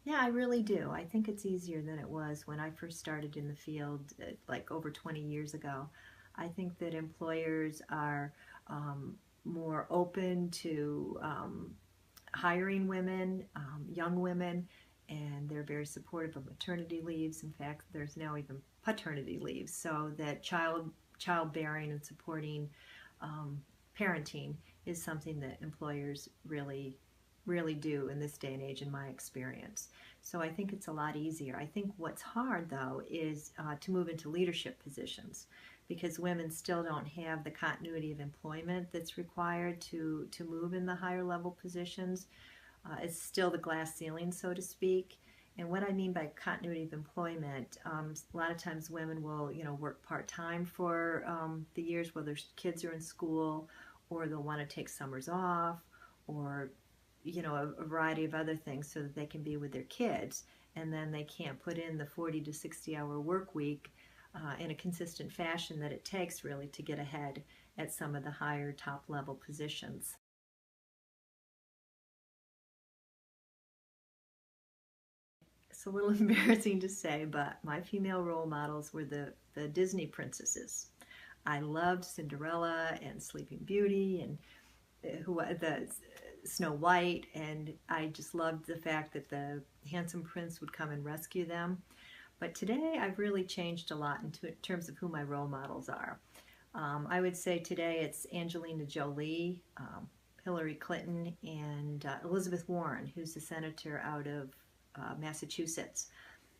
Yeah, I really do. I think it's easier than it was when I first started in the field, like over 20 years ago. I think that employers are um, more open to hiring women, young women, and they're very supportive of maternity leaves. In fact, there's now even paternity leaves, so that childbearing and supporting um, parenting is something that employers really do in this day and age, in my experience. So I think it's a lot easier. I think what's hard, though, is to move into leadership positions because women still don't have the continuity of employment that's required to move in the higher level positions. It's still the glass ceiling, so to speak. And what I mean by continuity of employment, a lot of times women will, work part-time for the years while their kids are in school, or they'll want to take summers off, or a variety of other things so that they can be with their kids. And then they can't put in the 40 to 60 hour work week in a consistent fashion that it takes really to get ahead at some of the higher top level positions. It's a little embarrassing to say, but my female role models were the Disney princesses. I loved Cinderella and Sleeping Beauty and the Snow White, and I just loved the fact that the handsome prince would come and rescue them. But today I've really changed a lot in terms of who my role models are. I would say today it's Angelina Jolie, Hillary Clinton, and Elizabeth Warren, who's the senator out of Massachusetts.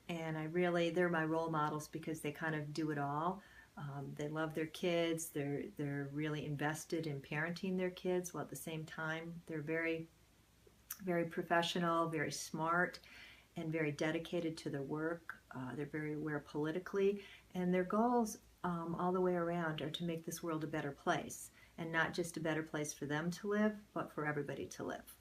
And they're my role models because they kind of do it all. They love their kids. They're really invested in parenting their kids, while at the same time they're very, very professional, very smart, and very dedicated to their work. They're very aware politically, and their goals all the way around are to make this world a better place, and not just a better place for them to live, but for everybody to live.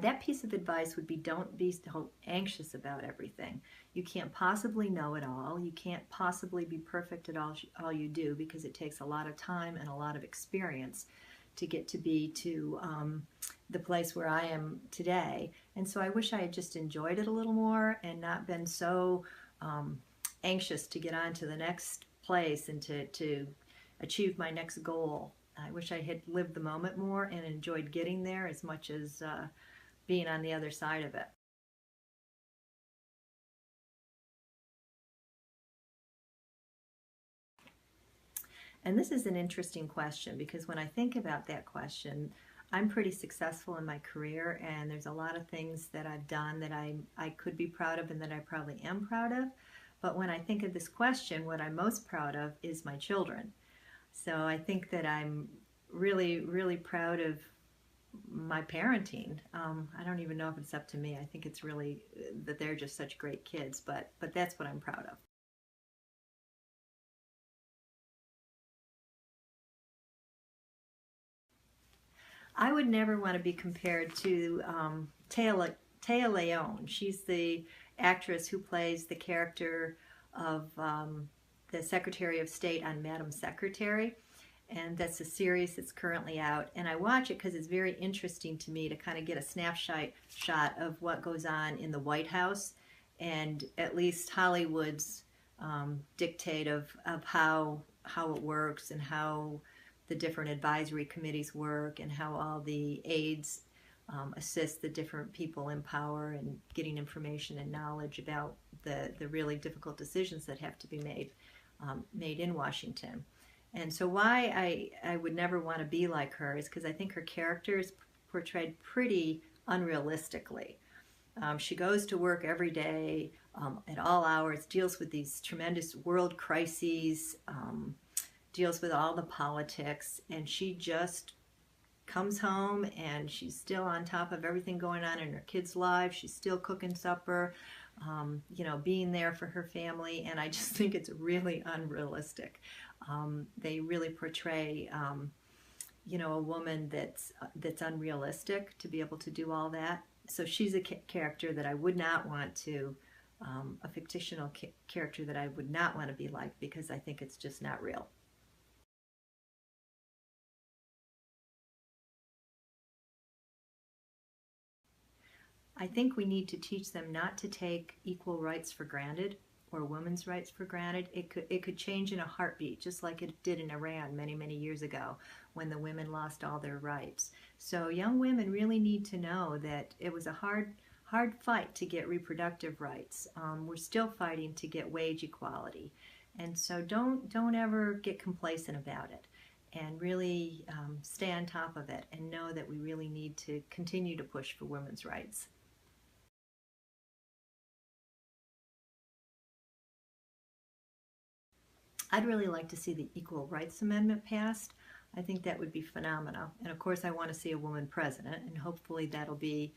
That piece of advice would be don't be so anxious about everything. You can't possibly know it all. You can't possibly be perfect at all you do because it takes a lot of time and a lot of experience to get to be to the place where I am today. And so I wish I had just enjoyed it a little more and not been so anxious to get on to the next place and to achieve my next goal. I wish I had lived the moment more and enjoyed getting there as much as being on the other side of it. And this is an interesting question because when I think about that question, I'm pretty successful in my career, and there's a lot of things that I've done that I could be proud of and that I probably am proud of. But when I think of this question, what I'm most proud of is my children. So I think that I'm really proud of my parenting. I don't even know if it's up to me. I think it's really that they're just such great kids, but that's what I'm proud of. I would never want to be compared to Taya Leone. She's the actress who plays the character of the Secretary of State on Madam Secretary. And that's a series that's currently out. And I watch it because it's very interesting to me to kind of get a snapshot shot of what goes on in the White House and at least Hollywood's dictate of how it works and how the different advisory committees work and how all the aides assist the different people in power and getting information and knowledge about the really difficult decisions that have to be made in Washington. And so why I would never want to be like her is because I think her character is portrayed pretty unrealistically. She goes to work every day at all hours, deals with these tremendous world crises, deals with all the politics, and she just comes home and she's still on top of everything going on in her kids' lives. She's still cooking supper, being there for her family, and I just think it's really unrealistic. They really portray, a woman that's unrealistic to be able to do all that. So she's a character that I would not want to, a fictional character that I would not want to be like because I think it's just not real. I think we need to teach them not to take equal rights for granted or women's rights for granted. It could change in a heartbeat, just like it did in Iran many, many years ago when the women lost all their rights. So young women really need to know that it was a hard fight to get reproductive rights. We're still fighting to get wage equality. And so don't ever get complacent about it, and really stay on top of it and know that we really need to continue to push for women's rights. I'd really like to see the Equal Rights Amendment passed. I think that would be phenomenal. And of course, I want to see a woman president, and hopefully that'll be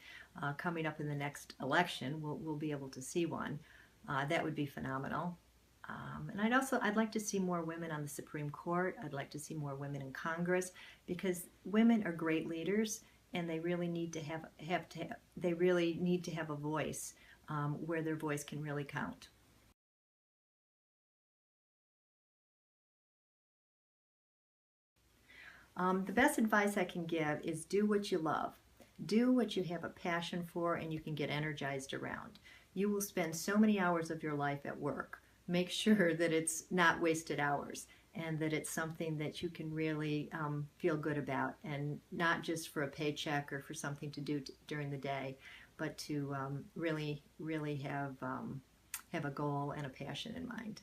coming up in the next election. We'll be able to see one. That would be phenomenal. And I'd like to see more women on the Supreme Court. I'd like to see more women in Congress, because women are great leaders, and they really need to have a voice where their voice can really count. The best advice I can give is do what you love. Do what you have a passion for and you can get energized around. You will spend so many hours of your life at work. Make sure that it's not wasted hours and that it's something that you can really feel good about, and not just for a paycheck or for something to do during the day, but to really have a goal and a passion in mind.